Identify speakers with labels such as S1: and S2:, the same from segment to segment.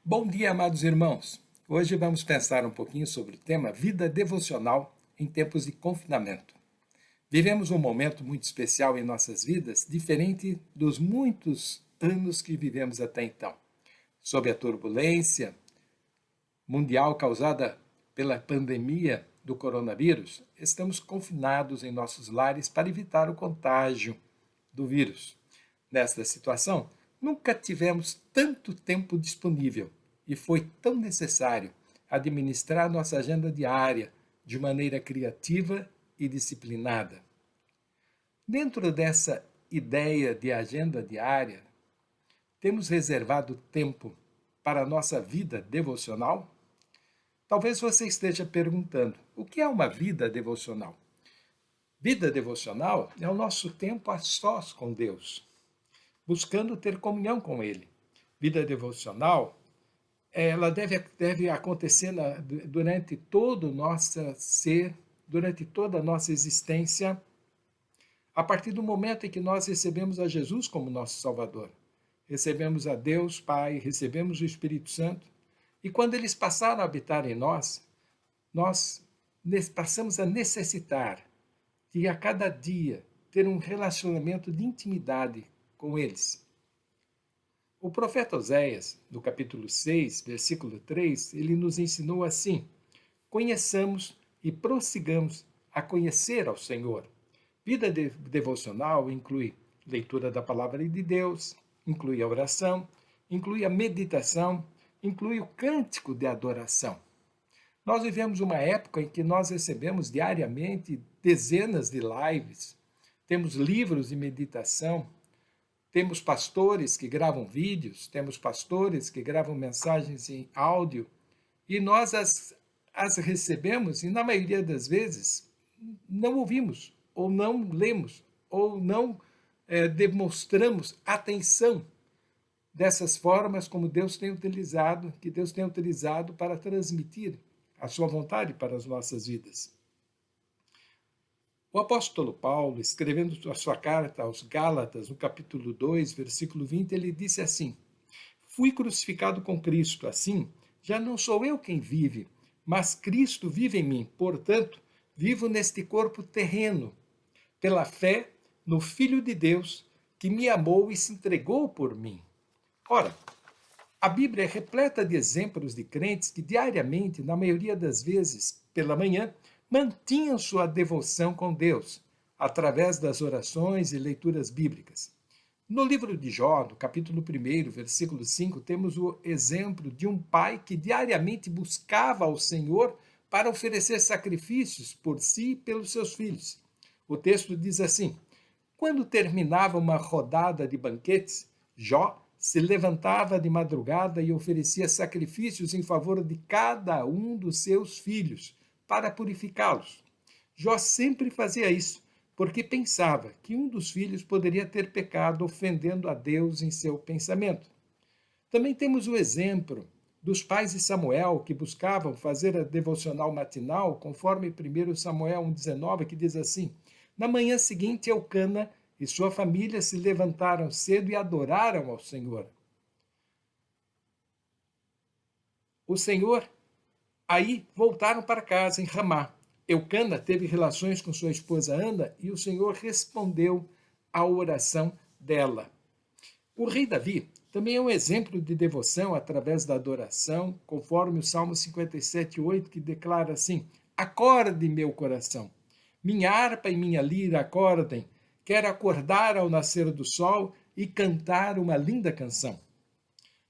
S1: Bom dia, amados irmãos. Hoje vamos pensar um pouquinho sobre o tema vida devocional em tempos de confinamento. Vivemos um momento muito especial em nossas vidas, diferente dos muitos anos que vivemos até então. Sob a turbulência mundial causada pela pandemia do coronavírus, estamos confinados em nossos lares para evitar o contágio do vírus. Nesta situação, nunca tivemos tanto tempo disponível e foi tão necessário administrar nossa agenda diária de maneira criativa e disciplinada. Dentro dessa ideia de agenda diária, temos reservado tempo para a nossa vida devocional? Talvez você esteja perguntando, o que é uma vida devocional? Vida devocional é o nosso tempo a sós com Deus, buscando ter comunhão com Ele. Vida devocional, ela deve acontecer durante todo o nosso ser, durante toda a nossa existência, a partir do momento em que nós recebemos a Jesus como nosso Salvador. Recebemos a Deus Pai, recebemos o Espírito Santo, e quando eles passaram a habitar em nós passamos a necessitar de a cada dia ter um relacionamento de intimidade com eles. O profeta Oséias, no capítulo 6, versículo 3, ele nos ensinou assim: conheçamos e prossigamos a conhecer ao Senhor. Vida devocional inclui leitura da palavra de Deus, inclui a oração, inclui a meditação, inclui o cântico de adoração. Nós vivemos uma época em que nós recebemos diariamente dezenas de lives, temos livros de meditação, temos pastores que gravam vídeos, temos pastores que gravam mensagens em áudio, e nós as recebemos e, na maioria das vezes, não ouvimos, ou não lemos, ou não demonstramos atenção dessas formas como Deus tem utilizado, que Deus tem utilizado para transmitir a sua vontade para as nossas vidas. O apóstolo Paulo, escrevendo a sua carta aos Gálatas, no capítulo 2, versículo 20, ele disse assim: fui crucificado com Cristo, assim, já não sou eu quem vive, mas Cristo vive em mim. Portanto, vivo neste corpo terreno, pela fé no Filho de Deus, que me amou e se entregou por mim. Ora, a Bíblia é repleta de exemplos de crentes que diariamente, na maioria das vezes, pela manhã, mantinham sua devoção com Deus, através das orações e leituras bíblicas. No livro de Jó, no capítulo 1, versículo 5, temos o exemplo de um pai que diariamente buscava ao Senhor para oferecer sacrifícios por si e pelos seus filhos. O texto diz assim: quando terminava uma rodada de banquetes, Jó se levantava de madrugada e oferecia sacrifícios em favor de cada um dos seus filhos, para purificá-los. Jó sempre fazia isso, porque pensava que um dos filhos poderia ter pecado ofendendo a Deus em seu pensamento. Também temos o exemplo dos pais de Samuel, que buscavam fazer a devocional matinal, conforme 1 Samuel 1,19, que diz assim: na manhã seguinte, Eucana e sua família se levantaram cedo e adoraram ao Senhor. O Senhor aí voltaram para casa, em Ramá. Eucana teve relações com sua esposa Ana e o Senhor respondeu à oração dela. O rei Davi também é um exemplo de devoção através da adoração, conforme o Salmo 57,8, que declara assim: acorde, meu coração, minha harpa e minha lira acordem, quero acordar ao nascer do sol e cantar uma linda canção.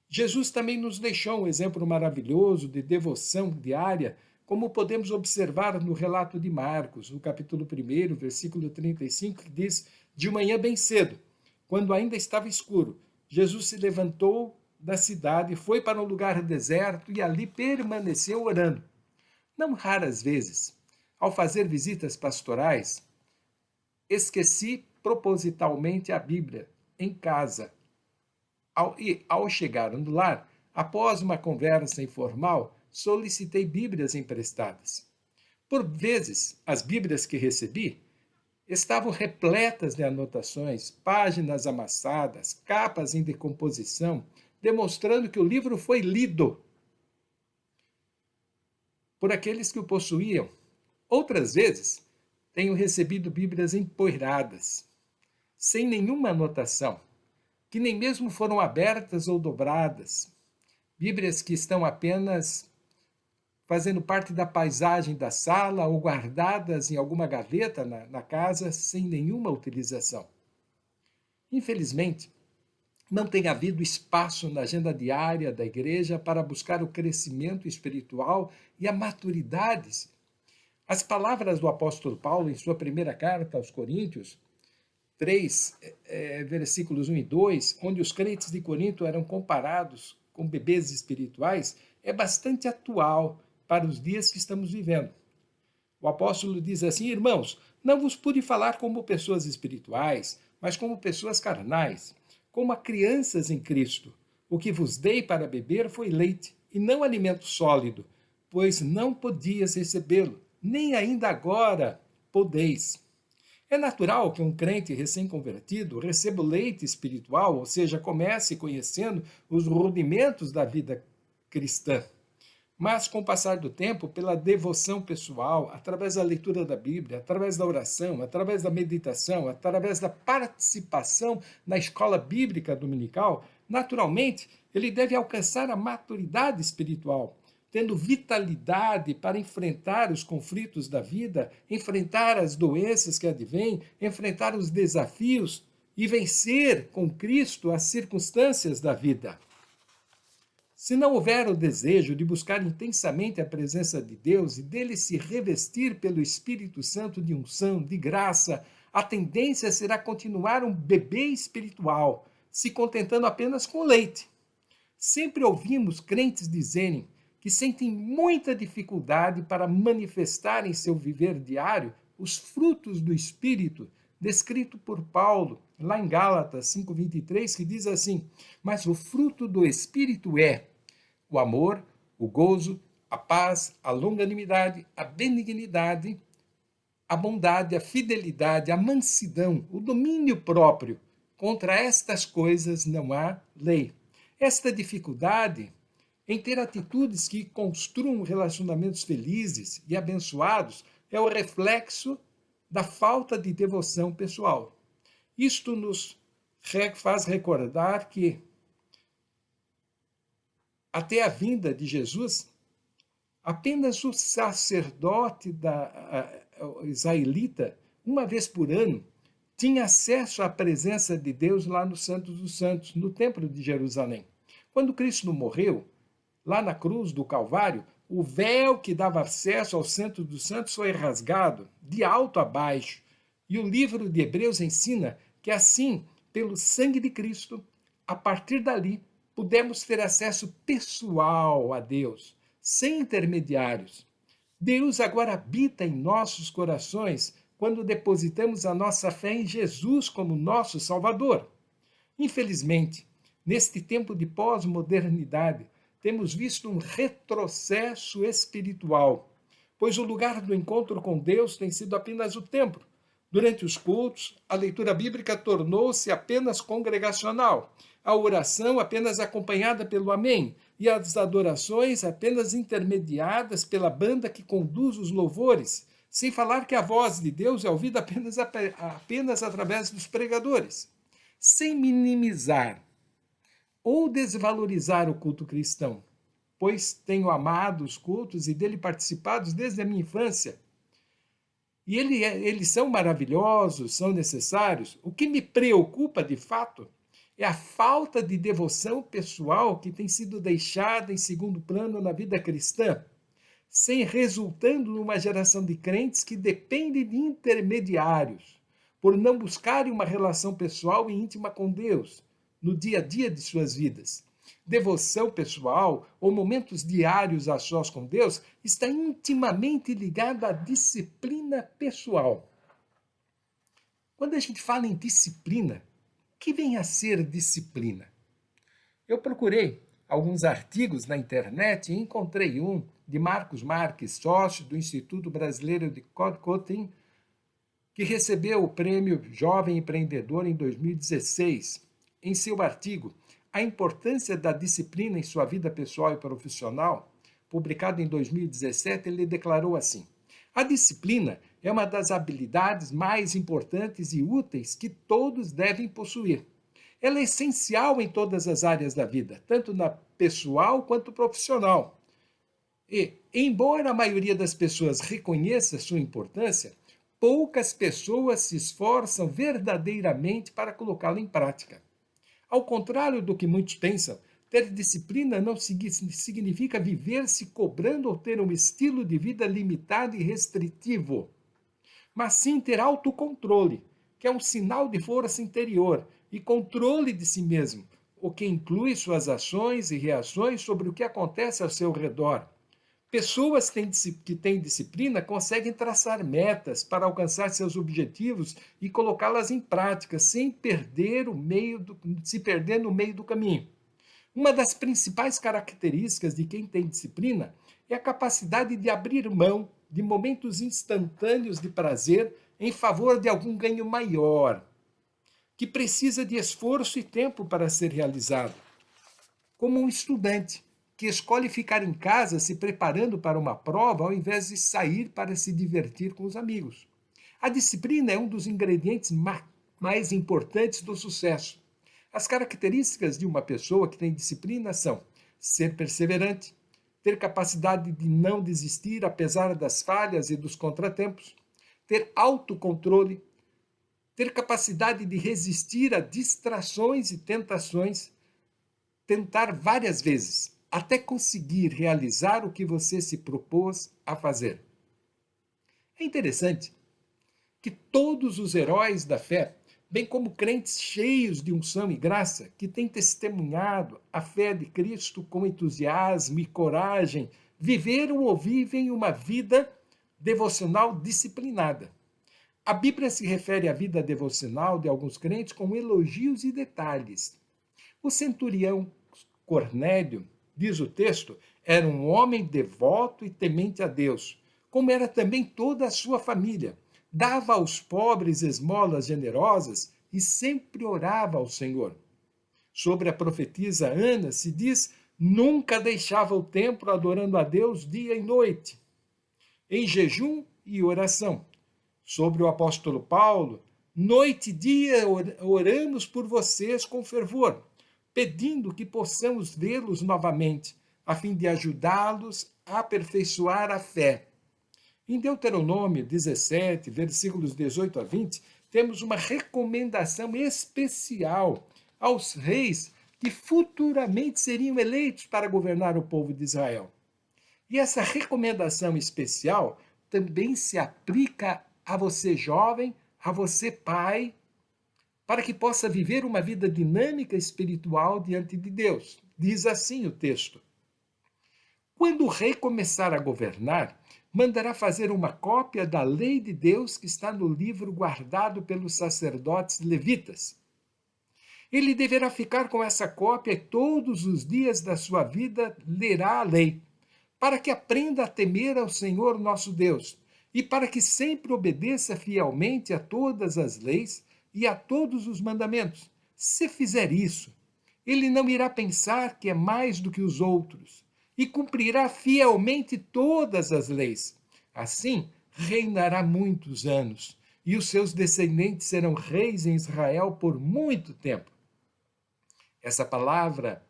S1: Jesus também nos deixou um exemplo maravilhoso de devoção diária, como podemos observar no relato de Marcos, no capítulo 1, versículo 35, que diz: de manhã bem cedo, quando ainda estava escuro, Jesus se levantou da cidade, foi para um lugar deserto e ali permaneceu orando. Não raras vezes, ao fazer visitas pastorais, esqueci propositalmente a Bíblia em casa. Ao chegar no lar, após uma conversa informal, solicitei Bíblias emprestadas. Por vezes, as Bíblias que recebi estavam repletas de anotações, páginas amassadas, capas em decomposição, demonstrando que o livro foi lido por aqueles que o possuíam. Outras vezes, tenho recebido Bíblias empoeiradas, sem nenhuma anotação, que nem mesmo foram abertas ou dobradas. Bíblias que estão apenas fazendo parte da paisagem da sala ou guardadas em alguma gaveta na casa sem nenhuma utilização. Infelizmente, não tem havido espaço na agenda diária da igreja para buscar o crescimento espiritual e a maturidade. As palavras do apóstolo Paulo em sua primeira carta aos Coríntios, 3, versículos 1 e 2, onde os crentes de Corinto eram comparados com bebês espirituais, é bastante atual para os dias que estamos vivendo. O apóstolo diz assim: irmãos, não vos pude falar como pessoas espirituais, mas como pessoas carnais, como a crianças em Cristo. O que vos dei para beber foi leite, e não alimento sólido, pois não podias recebê-lo, nem ainda agora podeis. É natural que um crente recém-convertido receba o leite espiritual, ou seja, comece conhecendo os rudimentos da vida cristã. Mas, com o passar do tempo, pela devoção pessoal, através da leitura da Bíblia, através da oração, através da meditação, através da participação na escola bíblica dominical, naturalmente, ele deve alcançar a maturidade espiritual, tendo vitalidade para enfrentar os conflitos da vida, enfrentar as doenças que advêm, enfrentar os desafios e vencer com Cristo as circunstâncias da vida. Se não houver o desejo de buscar intensamente a presença de Deus e dele se revestir pelo Espírito Santo de unção, de graça, a tendência será continuar um bebê espiritual, se contentando apenas com leite. Sempre ouvimos crentes dizerem que sentem muita dificuldade para manifestar em seu viver diário os frutos do Espírito, descrito por Paulo, lá em Gálatas 5:23, que diz assim: mas o fruto do Espírito é o amor, o gozo, a paz, a longanimidade, a benignidade, a bondade, a fidelidade, a mansidão, o domínio próprio. Contra estas coisas não há lei. Esta dificuldade em ter atitudes que construam relacionamentos felizes e abençoados é o reflexo da falta de devoção pessoal. Isto nos faz recordar que, até a vinda de Jesus, apenas o sacerdote israelita, uma vez por ano, tinha acesso à presença de Deus lá no Santo dos Santos, no Templo de Jerusalém. Quando Cristo morreu, lá na cruz do Calvário, o véu que dava acesso ao Santo dos Santos foi rasgado, de alto a baixo. E o livro de Hebreus ensina que assim, pelo sangue de Cristo, a partir dali, pudemos ter acesso pessoal a Deus, sem intermediários. Deus agora habita em nossos corações quando depositamos a nossa fé em Jesus como nosso Salvador. Infelizmente, neste tempo de pós-modernidade, temos visto um retrocesso espiritual, pois o lugar do encontro com Deus tem sido apenas o templo. Durante os cultos, a leitura bíblica tornou-se apenas congregacional, a oração apenas acompanhada pelo amém e as adorações apenas intermediadas pela banda que conduz os louvores, sem falar que a voz de Deus é ouvida apenas através dos pregadores. Sem minimizar ou desvalorizar o culto cristão, pois tenho amado os cultos e dele participados desde a minha infância. E eles são maravilhosos, são necessários. O que me preocupa, de fato, é a falta de devoção pessoal que tem sido deixada em segundo plano na vida cristã, sem resultando numa geração de crentes que depende de intermediários, por não buscarem uma relação pessoal e íntima com Deus no dia a dia de suas vidas. Devoção pessoal ou momentos diários a sós com Deus está intimamente ligada à disciplina pessoal. Quando a gente fala em disciplina, o que vem a ser disciplina? Eu procurei alguns artigos na internet e encontrei um de Marcos Marques, sócio do Instituto Brasileiro de Coaching, que recebeu o prêmio Jovem Empreendedor em 2016. Em seu artigo, a importância da disciplina em sua vida pessoal e profissional, publicado em 2017, ele declarou assim: a disciplina é uma das habilidades mais importantes e úteis que todos devem possuir. Ela é essencial em todas as áreas da vida, tanto na pessoal quanto profissional. E, embora a maioria das pessoas reconheça sua importância, poucas pessoas se esforçam verdadeiramente para colocá-la em prática. Ao contrário do que muitos pensam, ter disciplina não significa viver se cobrando ou ter um estilo de vida limitado e restritivo, mas sim ter autocontrole, que é um sinal de força interior e controle de si mesmo, o que inclui suas ações e reações sobre o que acontece ao seu redor. Pessoas que têm disciplina conseguem traçar metas para alcançar seus objetivos e colocá-las em prática, sem se perder no meio do caminho. Uma das principais características de quem tem disciplina é a capacidade de abrir mão de momentos instantâneos de prazer em favor de algum ganho maior, que precisa de esforço e tempo para ser realizado. Como um estudante que escolhe ficar em casa se preparando para uma prova ao invés de sair para se divertir com os amigos. A disciplina é um dos ingredientes mais importantes do sucesso. As características de uma pessoa que tem disciplina são ser perseverante, ter capacidade de não desistir apesar das falhas e dos contratempos, ter autocontrole, ter capacidade de resistir a distrações e tentações, tentar várias vezes, até conseguir realizar o que você se propôs a fazer. É interessante que todos os heróis da fé, bem como crentes cheios de unção e graça, que têm testemunhado a fé de Cristo com entusiasmo e coragem, viveram ou vivem uma vida devocional disciplinada. A Bíblia se refere à vida devocional de alguns crentes com elogios e detalhes. O centurião Cornélio, diz o texto, era um homem devoto e temente a Deus, como era também toda a sua família. Dava aos pobres esmolas generosas e sempre orava ao Senhor. Sobre a profetisa Ana se diz: nunca deixava o templo adorando a Deus dia e noite, em jejum e oração. Sobre o apóstolo Paulo: noite e dia oramos por vocês com fervor, pedindo que possamos vê-los novamente, a fim de ajudá-los a aperfeiçoar a fé. Em Deuteronômio 17, versículos 18 a 20, temos uma recomendação especial aos reis que futuramente seriam eleitos para governar o povo de Israel. E essa recomendação especial também se aplica a você jovem, a você pai, para que possa viver uma vida dinâmica espiritual diante de Deus. Diz assim o texto: quando o rei começar a governar, mandará fazer uma cópia da lei de Deus que está no livro guardado pelos sacerdotes levitas. Ele deverá ficar com essa cópia e todos os dias da sua vida lerá a lei, para que aprenda a temer ao Senhor nosso Deus e para que sempre obedeça fielmente a todas as leis e a todos os mandamentos. Se fizer isso, ele não irá pensar que é mais do que os outros e cumprirá fielmente todas as leis. Assim, reinará muitos anos e os seus descendentes serão reis em Israel por muito tempo. Essa palavra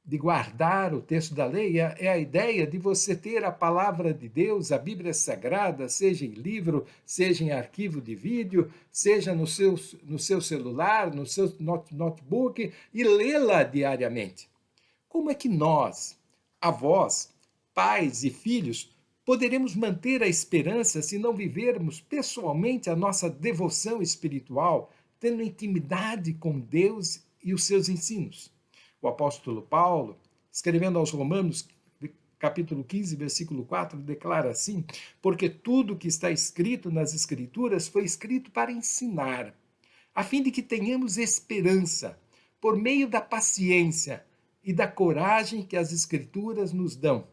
S1: de guardar o texto da lei é a ideia de você ter a palavra de Deus, a Bíblia Sagrada, seja em livro, seja em arquivo de vídeo, seja no seu celular, no seu notebook, e lê-la diariamente. Como é que nós, avós, pais e filhos, poderemos manter a esperança se não vivermos pessoalmente a nossa devoção espiritual, tendo intimidade com Deus e os seus ensinos? O apóstolo Paulo, escrevendo aos Romanos, capítulo 15, versículo 4, declara assim: porque tudo que está escrito nas Escrituras foi escrito para ensinar, a fim de que tenhamos esperança, por meio da paciência e da coragem que as Escrituras nos dão.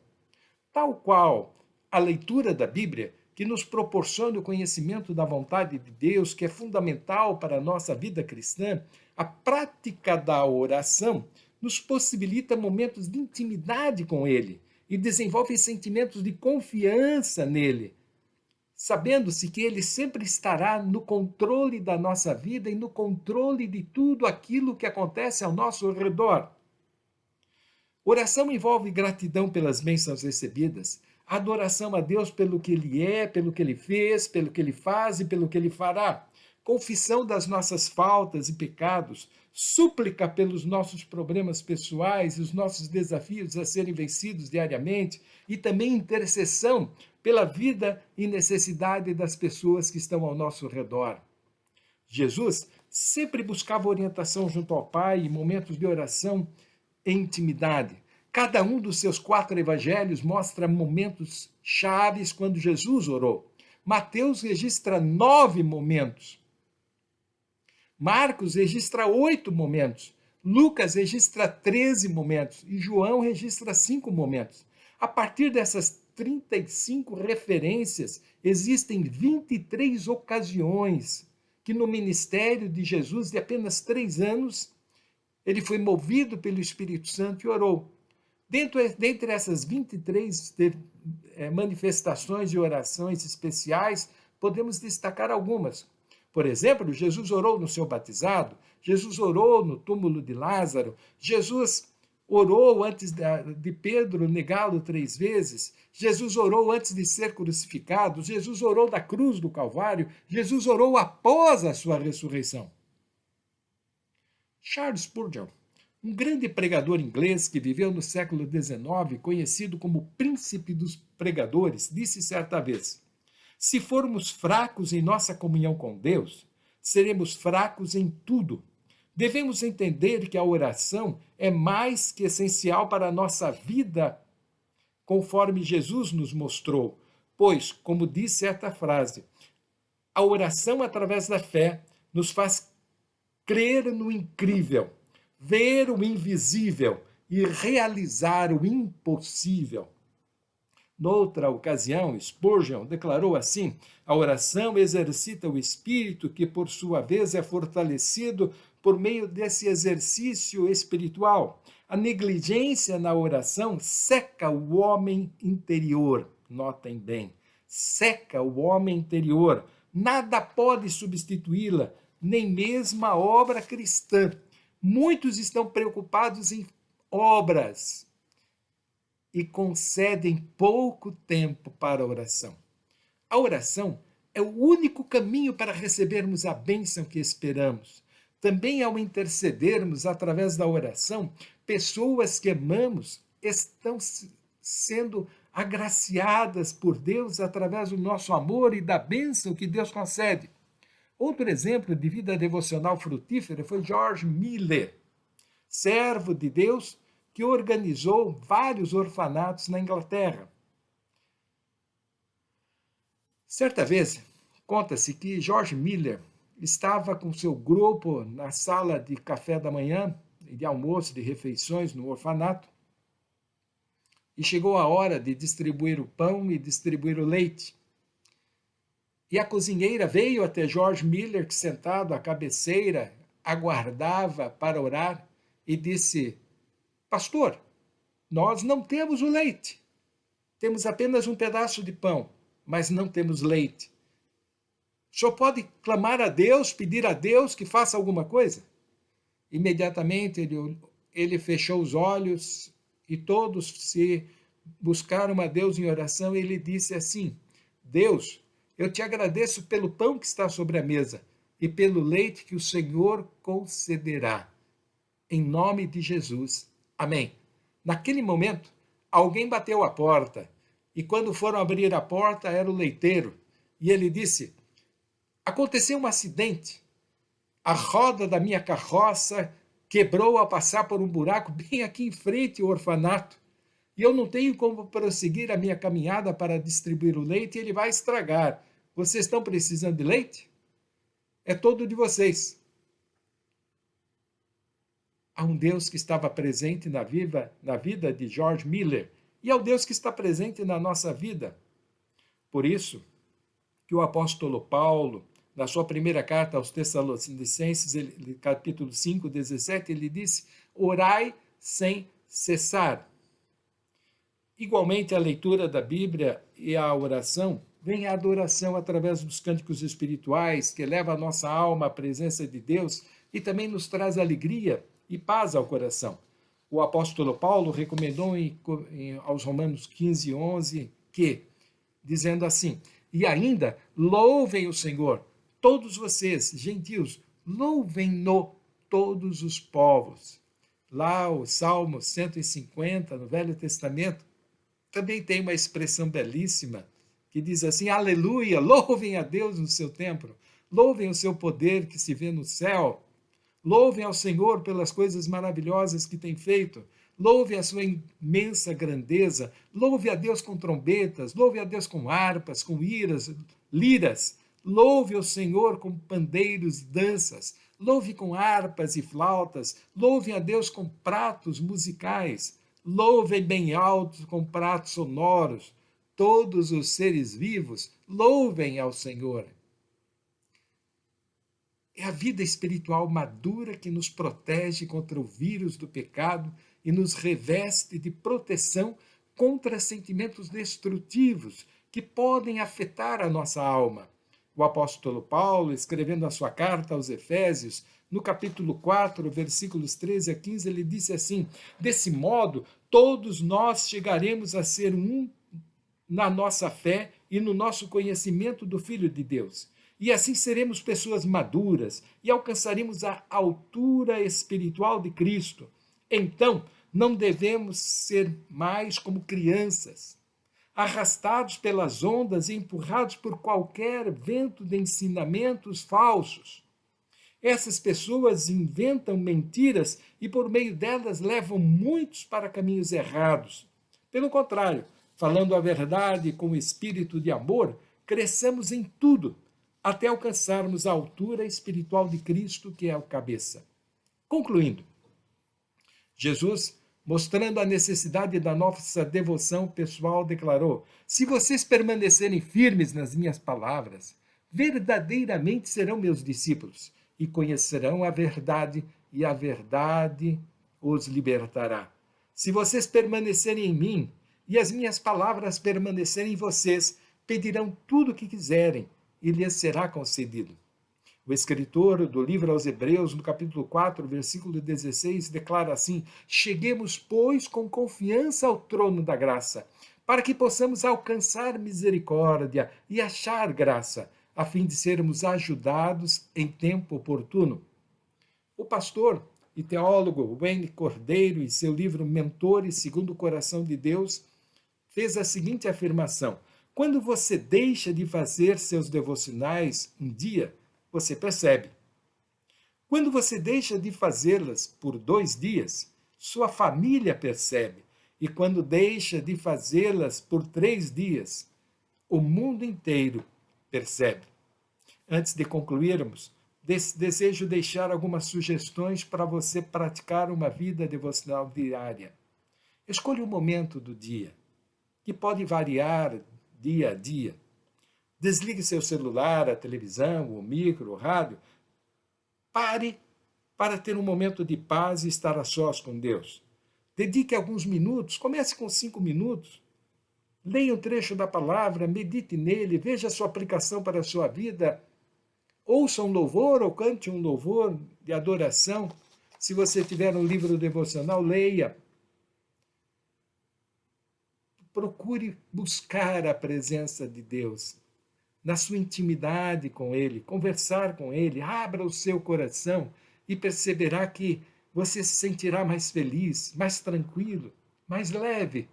S1: Tal qual a leitura da Bíblia, que nos proporcione o conhecimento da vontade de Deus, que é fundamental para a nossa vida cristã, a prática da oração nos possibilita momentos de intimidade com Ele e desenvolve sentimentos de confiança nele, sabendo-se que Ele sempre estará no controle da nossa vida e no controle de tudo aquilo que acontece ao nosso redor. Oração envolve gratidão pelas bênçãos recebidas, adoração a Deus pelo que Ele é, pelo que Ele fez, pelo que Ele faz e pelo que Ele fará, confissão das nossas faltas e pecados, súplica pelos nossos problemas pessoais e os nossos desafios a serem vencidos diariamente e também intercessão pela vida e necessidade das pessoas que estão ao nosso redor. Jesus sempre buscava orientação junto ao Pai em momentos de oração e intimidade. Cada um dos seus 4 evangelhos mostra momentos chaves quando Jesus orou. Mateus registra 9 momentos. Marcos registra 8 momentos. Lucas registra 13 momentos. E João registra 5 momentos. A partir dessas 35 referências, existem 23 ocasiões que no ministério de Jesus, de apenas 3 anos, ele foi movido pelo Espírito Santo e orou. Dentre essas 23 manifestações de orações especiais, podemos destacar algumas. Por exemplo, Jesus orou no seu batizado, Jesus orou no túmulo de Lázaro, Jesus orou antes de Pedro negá-lo 3 vezes, Jesus orou antes de ser crucificado, Jesus orou da cruz do Calvário, Jesus orou após a sua ressurreição. Charles Spurgeon, um grande pregador inglês que viveu no século XIX, conhecido como príncipe dos pregadores, disse certa vez: se formos fracos em nossa comunhão com Deus, seremos fracos em tudo. Devemos entender que a oração é mais que essencial para a nossa vida, conforme Jesus nos mostrou, pois, como diz certa frase, a oração através da fé nos faz crer no incrível, ver o invisível e realizar o impossível. Noutra ocasião, Spurgeon declarou assim: a oração exercita o espírito, que por sua vez é fortalecido por meio desse exercício espiritual. A negligência na oração seca o homem interior. Notem bem, seca o homem interior. Nada pode substituí-la, nem mesmo a obra cristã. Muitos estão preocupados em obras e concedem pouco tempo para a oração. A oração é o único caminho para recebermos a bênção que esperamos. Também, ao intercedermos através da oração, pessoas que amamos estão sendo agraciadas por Deus através do nosso amor e da bênção que Deus concede. Outro exemplo de vida devocional frutífera foi George Miller, servo de Deus que organizou vários orfanatos na Inglaterra. Certa vez, conta-se que George Miller estava com seu grupo na sala de café da manhã, de almoço, de refeições no orfanato, e chegou a hora de distribuir o pão e distribuir o leite. E a cozinheira veio até George Miller, que sentado à cabeceira, aguardava para orar, e disse: pastor, nós não temos o leite. Temos apenas um pedaço de pão, mas não temos leite. O senhor pode clamar a Deus, pedir a Deus que faça alguma coisa? Imediatamente ele fechou os olhos e todos se buscaram a Deus em oração e ele disse assim: Deus, eu te agradeço pelo pão que está sobre a mesa e pelo leite que o Senhor concederá. Em nome de Jesus. Amém. Naquele momento, alguém bateu a porta e quando foram abrir a porta era o leiteiro e ele disse: aconteceu um acidente. A roda da minha carroça quebrou ao passar por um buraco bem aqui em frente ao orfanato. E eu não tenho como prosseguir a minha caminhada para distribuir o leite e ele vai estragar. Vocês estão precisando de leite? É todo de vocês. Há um Deus que estava presente na vida de George Miller e é o Deus que está presente na nossa vida. Por isso, que o apóstolo Paulo, na sua primeira carta aos Tessalonicenses, capítulo 5, 17, ele disse: orai sem cessar. Igualmente, a leitura da Bíblia e a oração, vem a adoração através dos cânticos espirituais, que eleva a nossa alma à presença de Deus e também nos traz alegria e paz ao coração. O apóstolo Paulo recomendou aos Romanos 15, 11, que, dizendo assim: e ainda, louvem o Senhor, todos vocês, gentios, louvem-no todos os povos. Lá o Salmo 150, no Velho Testamento, também tem uma expressão belíssima que diz assim: aleluia, louvem a Deus no seu templo, louvem o seu poder que se vê no céu, louvem ao Senhor pelas coisas maravilhosas que tem feito, louve a sua imensa grandeza, louve a Deus com trombetas, louve a Deus com harpas, com liras, louve o Senhor com pandeiros e danças, louve com harpas e flautas, louve a Deus com pratos musicais, louvem bem altos com pratos sonoros, todos os seres vivos, louvem ao Senhor. É a vida espiritual madura que nos protege contra o vírus do pecado e nos reveste de proteção contra sentimentos destrutivos que podem afetar a nossa alma. O apóstolo Paulo, escrevendo a sua carta aos Efésios, no capítulo 4, versículos 13 a 15, ele disse assim: desse modo, todos nós chegaremos a ser um na nossa fé e no nosso conhecimento do Filho de Deus. E assim seremos pessoas maduras e alcançaremos a altura espiritual de Cristo. Então, não devemos ser mais como crianças, arrastados pelas ondas e empurrados por qualquer vento de ensinamentos falsos. Essas pessoas inventam mentiras e, por meio delas, levam muitos para caminhos errados. Pelo contrário, falando a verdade com o espírito de amor, cresçamos em tudo, até alcançarmos a altura espiritual de Cristo, que é o cabeça. Concluindo, Jesus, mostrando a necessidade da nossa devoção pessoal, declarou: se vocês permanecerem firmes nas minhas palavras, verdadeiramente serão meus discípulos e conhecerão a verdade, e a verdade os libertará. Se vocês permanecerem em mim e as minhas palavras permanecerem em vocês, pedirão tudo o que quiserem e lhes será concedido. O escritor do livro aos Hebreus, no capítulo 4, versículo 16, declara assim: cheguemos, pois, com confiança ao trono da graça, para que possamos alcançar misericórdia e achar graça, a fim de sermos ajudados em tempo oportuno. O pastor e teólogo Wayne Cordeiro, em seu livro Mentores segundo o Coração de Deus, fez a seguinte afirmação: quando você deixa de fazer seus devocionais um dia, você percebe. Quando você deixa de fazê-las por 2 dias, sua família percebe. E quando deixa de fazê-las por 3 dias, o mundo inteiro percebe. Antes de concluirmos, desejo deixar algumas sugestões para você praticar uma vida devocional diária. Escolha um momento do dia, que pode variar dia a dia. Desligue seu celular, a televisão, o micro, o rádio. Pare para ter um momento de paz e estar a sós com Deus. Dedique alguns minutos, comece com 5 minutos. Leia um trecho da palavra, medite nele, veja a sua aplicação para a sua vida. Ouça um louvor ou cante um louvor de adoração. Se você tiver um livro devocional, leia. Procure buscar a presença de Deus na sua intimidade com Ele, conversar com Ele, abra o seu coração e perceberá que você se sentirá mais feliz, mais tranquilo, mais leve.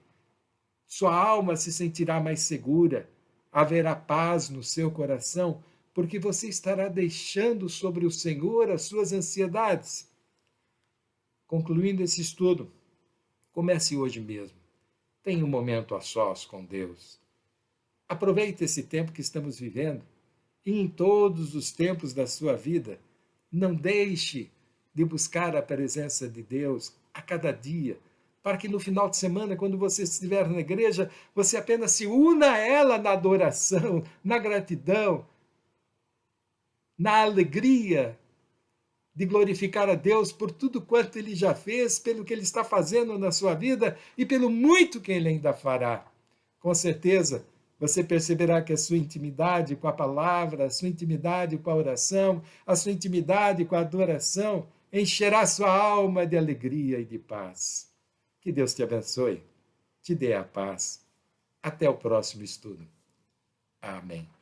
S1: Sua alma se sentirá mais segura, haverá paz no seu coração, porque você estará deixando sobre o Senhor as suas ansiedades. Concluindo esse estudo, comece hoje mesmo. Tenha um momento a sós com Deus. Aproveite esse tempo que estamos vivendo e em todos os tempos da sua vida, não deixe de buscar a presença de Deus a cada dia, para que no final de semana, quando você estiver na igreja, você apenas se una a ela na adoração, na gratidão, na alegria de glorificar a Deus por tudo quanto Ele já fez, pelo que Ele está fazendo na sua vida e pelo muito que Ele ainda fará. Com certeza, você perceberá que a sua intimidade com a palavra, a sua intimidade com a oração, a sua intimidade com a adoração encherá sua alma de alegria e de paz. Que Deus te abençoe, te dê a paz. Até o próximo estudo. Amém.